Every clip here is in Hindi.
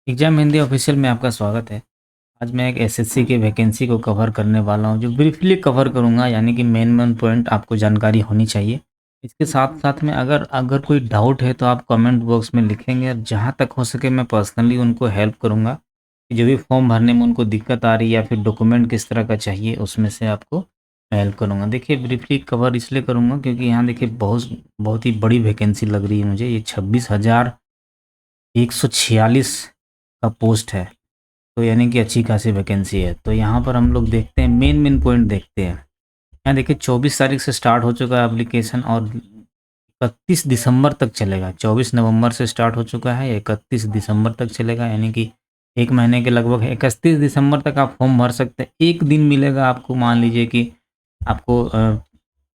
एग्जाम हिंदी ऑफिशियल में आपका स्वागत है। आज मैं एक एसएससी की वैकेंसी को कवर करने वाला हूं, जो ब्रीफली कवर करूंगा, यानी कि मेन मेन पॉइंट आपको जानकारी होनी चाहिए। इसके साथ साथ में अगर अगर कोई डाउट है तो आप कमेंट बॉक्स में लिखेंगे, और जहां तक हो सके मैं पर्सनली उनको हेल्प करूंगा कि जो भी फॉर्म भरने में उनको दिक्कत आ रही है या फिर डॉक्यूमेंट किस तरह का चाहिए, उसमें से आपको मैं हेल्प करूंगा। देखिए, ब्रीफली कवर इसलिए करूंगा क्योंकि यहाँ देखिए बहुत बहुत ही बड़ी वैकेंसी लग रही है मुझे। ये 26,146 का पोस्ट है, तो यानी कि अच्छी खासी वैकेंसी है। तो यहाँ पर हम लोग देखते हैं, मेन मेन पॉइंट देखते हैं। यहाँ देखिए 24 तारीख से स्टार्ट हो चुका है एप्लीकेशन, और 31 दिसंबर तक चलेगा। 24 नवंबर से स्टार्ट हो चुका है, 31 दिसंबर तक चलेगा, यानी कि एक महीने के लगभग है। 31 दिसंबर तक आप फॉर्म भर सकते हैं। एक दिन मिलेगा आपको, मान लीजिए कि आपको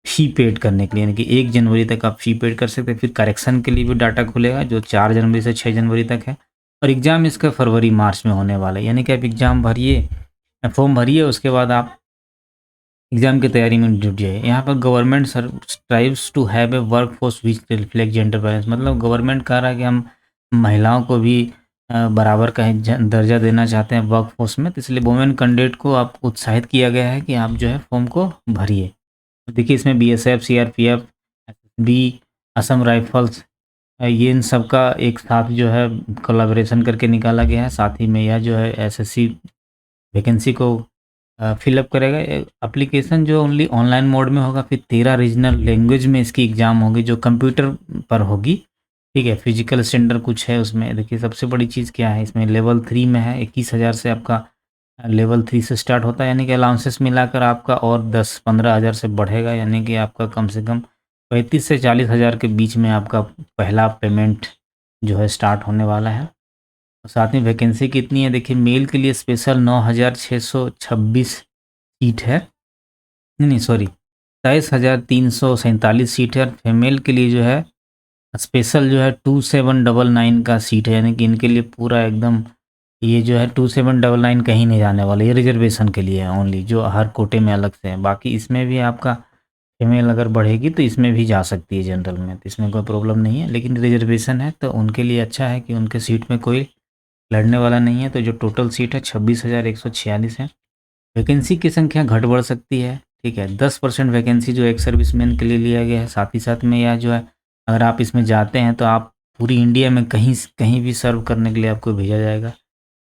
फ़ी पेड करने के लिए, यानी कि 1 जनवरी तक आप फ़ी पेड कर सकते हैं। फिर करेक्शन के लिए भी डाटा खुलेगा, जो 4 जनवरी से 6 जनवरी तक है। और एग्ज़ाम इसका फरवरी मार्च में होने वाला है, यानी कि आप एग्ज़ाम भरिए, फॉर्म भरिए, उसके बाद आप एग्ज़ाम की तैयारी में जुट जाइए। यहाँ पर government strives to have a work force which reflect gender balance, मतलब गवर्नमेंट कह रहा है कि हम महिलाओं को भी बराबर का दर्जा देना चाहते हैं वर्क फोर्स में। तो इसलिए वुमेन कैंडिडेट को आप उत्साहित किया गया है कि आप जो है फॉर्म को भरिए। तो देखिए, इसमें BSF, CRPF, SSB, Assam rifles, ये इन सब का एक साथ जो है कोलैबोरेशन करके निकाला गया है। साथ ही में यह जो है एसएससी वैकेंसी को फिलअप करेगा। एप्लीकेशन जो ओनली ऑनलाइन मोड में होगा, फिर 13 रीजनल लैंग्वेज में इसकी एग्ज़ाम होगी, जो कंप्यूटर पर होगी। ठीक है, फिजिकल स्टैंडर्ड कुछ है उसमें। देखिए, सबसे बड़ी चीज़ क्या है इसमें, लेवल 3 में है। 21,000 से आपका लेवल 3 से स्टार्ट होता है, यानी कि अलाउंसेस मिलाकर आपका और 10-15 हज़ार से बढ़ेगा, यानी कि आपका कम से कम 35 से 40 हज़ार के बीच में आपका पहला पेमेंट जो है स्टार्ट होने वाला है। और साथ में वैकेंसी कितनी है, देखिए, मेल के लिए स्पेशल 9,626 सीट है। नहीं नहीं, सॉरी, 23,347 सीट है। और फीमेल के लिए जो है स्पेशल जो है 2799 का सीट है, यानी कि इनके लिए पूरा एकदम, ये जो है 2799 कहीं नहीं जाने वाला, ये रिजर्वेशन के लिए है ओनली, जो हर कोटे में अलग से है। बाकी इसमें भी आपका फीमेल अगर बढ़ेगी तो इसमें भी जा सकती है जनरल में, तो इसमें कोई प्रॉब्लम नहीं है। लेकिन रिजर्वेशन है तो उनके लिए अच्छा है कि उनके सीट में कोई लड़ने वाला नहीं है। तो जो टोटल सीट है 26,146 है। वैकेंसी की संख्या घट बढ़ सकती है। ठीक है, 10% वैकेंसी जो एक सर्विसमैन के लिए लिया गया है। साथ ही साथ में यह जो है, अगर आप इसमें जाते हैं तो आप पूरी इंडिया में कहीं कहीं भी सर्व करने के लिए आपको भेजा जाएगा।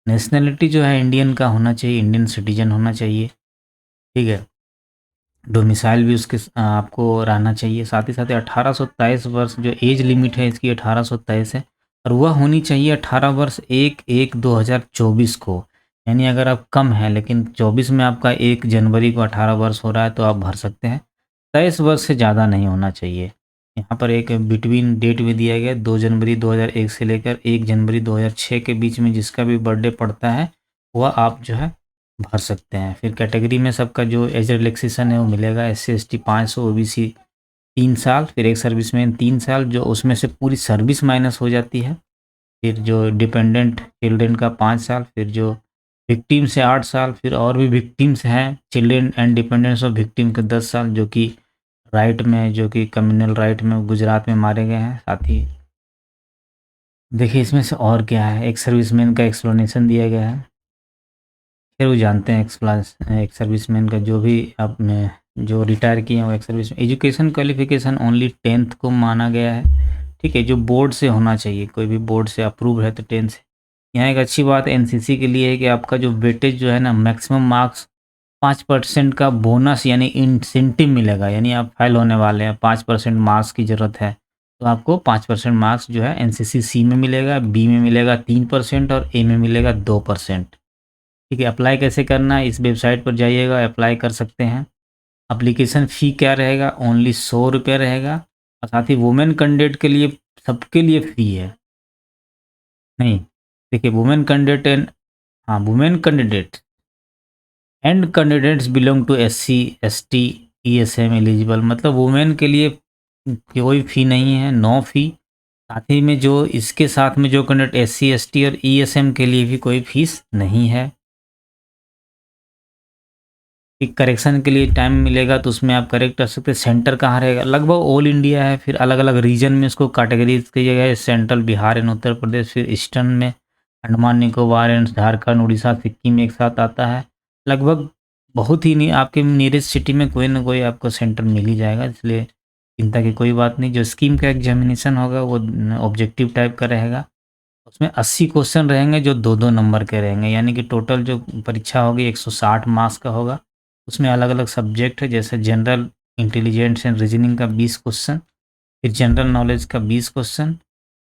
नेशनैलिटी जो है इंडियन का होना चाहिए, इंडियन सिटीजन होना चाहिए। ठीक है, डोमिसाइल भी उसके आपको रहना चाहिए। साथ ही साथ 1823 वर्ष जो एज लिमिट है इसकी 1823 है, और वह होनी चाहिए 18 वर्ष 1/1/2024 को। यानी अगर आप कम हैं लेकिन 24 में आपका 1 जनवरी को 18 वर्ष हो रहा है तो आप भर सकते हैं। 23 वर्ष से ज़्यादा नहीं होना चाहिए। यहाँ पर एक बिटवीन डेट भी दिया गया है, 2 जनवरी 2001 से लेकर 1 जनवरी 2006 के बीच में जिसका भी बर्थडे पड़ता है वह आप जो है भर सकते हैं। फिर कैटेगरी में सबका जो एज रिलैक्सेशन है वो मिलेगा। एससी एसटी 500, ओबीसी 3 साल, फिर एक सर्विसमैन 3 साल, जो उसमें से पूरी सर्विस माइनस हो जाती है। फिर जो डिपेंडेंट चिल्ड्रेन का 5 साल, फिर जो विक्टिम्स है 8 साल, फिर और भी विक्टिम्स हैं children and dependents of victim के 10 साल, जो कि राइट में, जो कि कम्युनल राइट में गुजरात में मारे गए हैं। साथ ही देखिए इसमें से और क्या है, एक सर्विसमैन का एक्सप्लेनेशन दिया गया है। फिर वो जानते हैं एक्सप्लास एक सर्विसमैन का, जो भी आपने जो रिटायर किए हैं वो एक service education qualification only 10th को माना गया है। ठीक है, जो बोर्ड से होना चाहिए, कोई भी बोर्ड से अप्रूव है तो 10th से। यहाँ एक अच्छी बात एनसीसी के लिए है कि आपका जो वेटेज जो है ना, मैक्सिमम मार्क्स 5% का बोनस यानी इंसेंटिव मिलेगा। यानी आप फेल होने वाले हैं, 5% मार्क्स की ज़रूरत है, तो आपको 5% मार्क्स जो है एनसीसी सी में मिलेगा, बी में मिलेगा 3% और ए में मिलेगा 2%। ठीक है, अप्लाई कैसे करना है, इस वेबसाइट पर जाइएगा, अप्लाई कर सकते हैं। एप्लीकेशन फ़ी क्या रहेगा, ओनली 100 रुपये रहेगा। और साथ ही वुमेन कैंडिडेट के लिए सबके लिए फ़ी है। नहीं, देखिए, वुमेन कैंडिडेट एंड, हाँ, women candidate and candidates belong to SC ST ESM eligible, मतलब वुमेन के लिए कोई फ़ी नहीं है, नो फ़ी। साथ ही में जो इसके साथ में जो कैंडिडेट एससी एसटी और ईएसएम के लिए भी कोई फ़ीस नहीं है। कि करेक्शन के लिए टाइम मिलेगा तो उसमें आप करेक्ट कर सकते हैं। सेंटर कहाँ रहेगा, लगभग ऑल इंडिया है। फिर अलग अलग रीजन में इसको कैटेगरीज किया गया है, सेंट्रल बिहार एंड उत्तर प्रदेश, फिर ईस्टर्न में अंडमान निकोबार एंड झारखंड, उड़ीसा, सिक्किम एक साथ आता है। लगभग बहुत ही नहीं, आपके नियरेस्ट सिटी में कोई ना कोई आपको सेंटर मिल ही जाएगा, इसलिए चिंता की कोई बात नहीं। जो स्कीम का एग्जामिनेशन होगा वो ऑब्जेक्टिव टाइप का रहेगा। उसमें 80 क्वेश्चन रहेंगे जो 2-2 नंबर के रहेंगे, यानी कि टोटल जो परीक्षा होगी 160 मार्क्स का होगा। उसमें अलग-अलग सब्जेक्ट है, जैसे जनरल इंटेलिजेंस एंड रीजनिंग का 20 क्वेश्चन, फिर जनरल नॉलेज का 20 क्वेश्चन,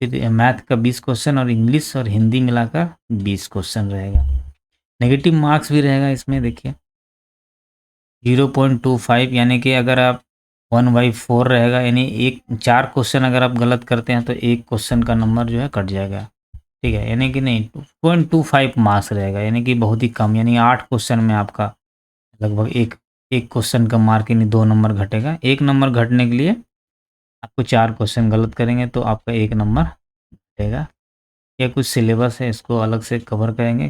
फिर मैथ का 20 क्वेश्चन और इंग्लिश और हिंदी मिलाकर 20 क्वेश्चन रहेगा। नेगेटिव मार्क्स भी रहेगा इसमें, देखिए 0.25, यानी कि अगर आप 1/4 रहेगा, यानी 4 क्वेश्चन अगर आप गलत करते हैं तो 1 क्वेश्चन का नंबर जो है कट जाएगा। ठीक है, यानी कि नहीं 0.25 मार्क्स रहेगा, यानी कि बहुत ही कम, यानी 8 क्वेश्चन में आपका लगभग एक एक क्वेश्चन का मार्क यानी 2 नंबर घटेगा। 1 नंबर घटने के लिए आपको 4 क्वेश्चन गलत करेंगे तो आपका 1 नंबर घटेगा। ये कुछ सिलेबस है, इसको अलग से कवर करेंगे।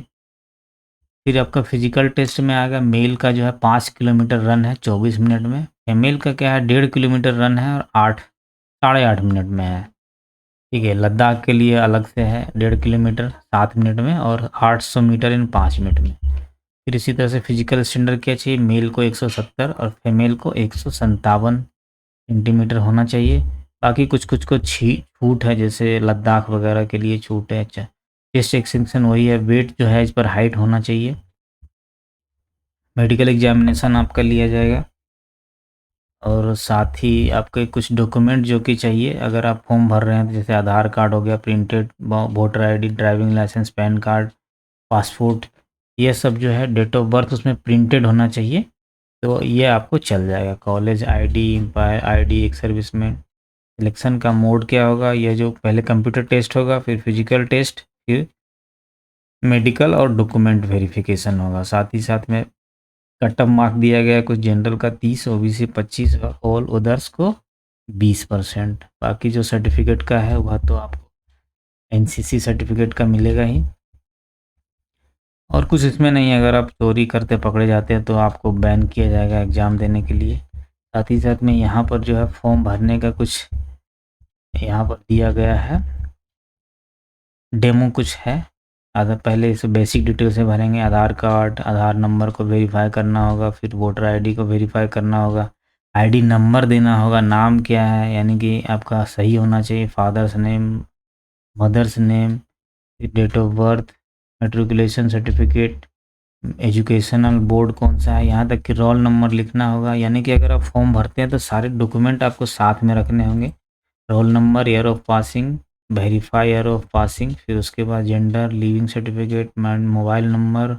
फिर आपका फिजिकल टेस्ट में आएगा, मेल का जो है 5 किलोमीटर रन है 24 मिनट में, फीमेल का क्या है 1.5 किलोमीटर रन है और 8 साढ़े 8 मिनट में है। ठीक है, लद्दाख के लिए अलग से है 1.5 किलोमीटर 7 मिनट में और 800 मीटर इन 5 मिनट में। फिर इसी तरह से फिजिकल स्टैंडर्ड क्या चाहिए, मेल को 170 और फीमेल को 157 सेंटीमीटर होना चाहिए। बाकी कुछ कुछ को छूट है, जैसे लद्दाख वगैरह के लिए छूट है। अच्छा, चेस्ट एक्सटेंशन वही है, वेट जो है इस पर हाइट होना चाहिए। मेडिकल एग्जामिनेशन आपका लिया जाएगा और साथ ही आपके कुछ डॉक्यूमेंट जो कि चाहिए अगर आप फॉर्म भर रहे हैं, तो जैसे आधार कार्ड हो गया printed, voter ID, driving licence, PAN card, passport, ये सब जो है डेट ऑफ बर्थ उसमें प्रिंटेड होना चाहिए, तो ये आपको चल जाएगा। कॉलेज आईडी, एम्पायर आईडी, एक सर्विस में। सिलेक्शन का मोड क्या होगा, यह जो पहले कंप्यूटर टेस्ट होगा, फिर फिजिकल टेस्ट, फिर मेडिकल और डॉक्यूमेंट वेरिफिकेशन होगा। साथ ही साथ में कट ऑफ मार्क दिया गया है, कुछ जनरल का 30, ओबीसी 25 और ऑल अदर्स को 20%। बाकी जो सर्टिफिकेट का है वह तो आपको एनसीसी सर्टिफिकेट का मिलेगा ही, और कुछ इसमें नहीं है। अगर आप चोरी करते पकड़े जाते हैं तो आपको बैन किया जाएगा एग्ज़ाम देने के लिए। साथ ही साथ में यहाँ पर जो है फॉर्म भरने का कुछ यहाँ पर दिया गया है, डेमो कुछ है। आधा पहले इसे बेसिक डिटेल से भरेंगे, आधार कार्ड, आधार नंबर को वेरीफाई करना होगा, फिर वोटर आईडी को वेरीफाई करना होगा, आईडी नंबर देना होगा, नाम क्या है यानी कि आपका सही होना चाहिए, father's name, mother's name, date of birth, matriculation certificate, educational board कौन सा है, यहाँ तक कि रोल नंबर लिखना होगा। यानी कि अगर आप फॉर्म भरते हैं तो सारे डॉक्यूमेंट आपको साथ में रखने होंगे, roll number, year of passing, verify year of passing, फिर उसके बाद gender, leaving certificate, mobile number,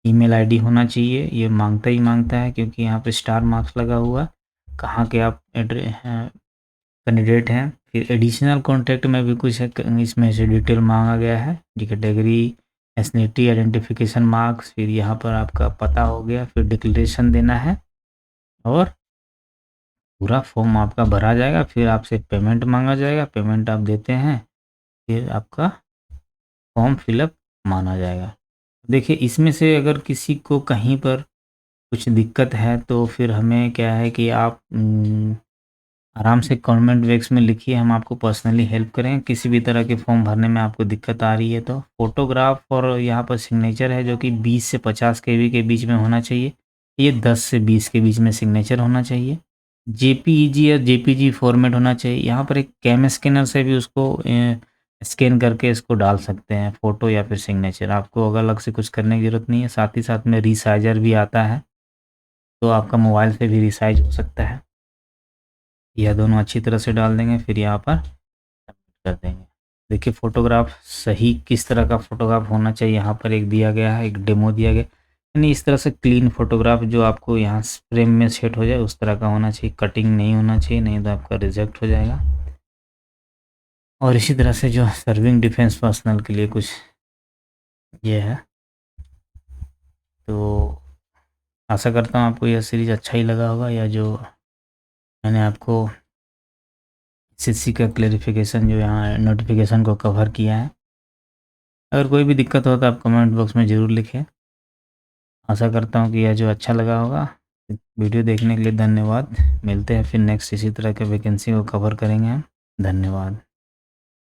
email ID होना चाहिए। ये मांगता ही मांगता है क्योंकि यहाँ पे स्टार मार्क्स लगा हुआ, कहाँ के आप कैंडिडेट हैं। फिर एडिशनल कॉन्टैक्ट में भी कुछ है, इसमें से डिटेल मांगा गया है, जी कैटेगरी, एथनिसिटी, आइडेंटिफिकेशन मार्क्स, फिर यहाँ पर आपका पता हो गया, फिर डिक्लेरेशन देना है और पूरा फॉर्म आपका भरा जाएगा। फिर आपसे पेमेंट मांगा जाएगा, पेमेंट आप देते हैं, फिर आपका फॉर्म फिलअप माना जाएगा। देखिए इसमें से अगर किसी को कहीं पर कुछ दिक्कत है तो फिर हमें क्या है कि आप आराम से कमेंट बॉक्स में लिखिए, हम आपको पर्सनली हेल्प करेंगे। किसी भी तरह के फॉर्म भरने में आपको दिक्कत आ रही है तो फ़ोटोग्राफ और यहाँ पर सिग्नेचर है जो कि 20 से 50 केबी के बीच में होना चाहिए। ये 10 से 20 के बीच में सिग्नेचर होना चाहिए। जेपीईजी या जेपीजी फॉर्मेट होना चाहिए। यहाँ पर एक कैम स्कैनर से भी उसको स्कैन करके इसको डाल सकते हैं, फ़ोटो या फिर सिग्नेचर। आपको अगर अलग से कुछ करने की ज़रूरत नहीं है। साथ ही साथ में रिसाइज़र भी आता है, तो आपका मोबाइल से भी रिसाइज़ हो सकता है। यह दोनों अच्छी तरह से डाल देंगे, फिर यहाँ पर सबमिट कर देंगे। देखिए फ़ोटोग्राफ सही किस तरह का फ़ोटोग्राफ होना चाहिए, यहाँ पर एक दिया गया है, एक डेमो दिया गया, यानी इस तरह से क्लीन फ़ोटोग्राफ जो आपको यहाँ फ्रेम में सेट हो जाए उस तरह का होना चाहिए, कटिंग नहीं होना चाहिए, नहीं तो आपका रिजेक्ट हो जाएगा। और इसी तरह से जो सर्विंग डिफेंस पर्सनल के लिए कुछ ये है। तो आशा करता हूँ आपको यह सीरीज़ अच्छा ही लगा होगा, या जो मैंने आपको एसएससी का क्लेरिफिकेशन जो यहाँ नोटिफिकेशन को कवर किया है। अगर कोई भी दिक्कत हो तो आप कमेंट बॉक्स में ज़रूर लिखें। आशा करता हूँ कि यह जो अच्छा लगा होगा। वीडियो देखने के लिए धन्यवाद। मिलते हैं फिर नेक्स्ट इसी तरह के वैकेंसी को कवर करेंगे हम। धन्यवाद।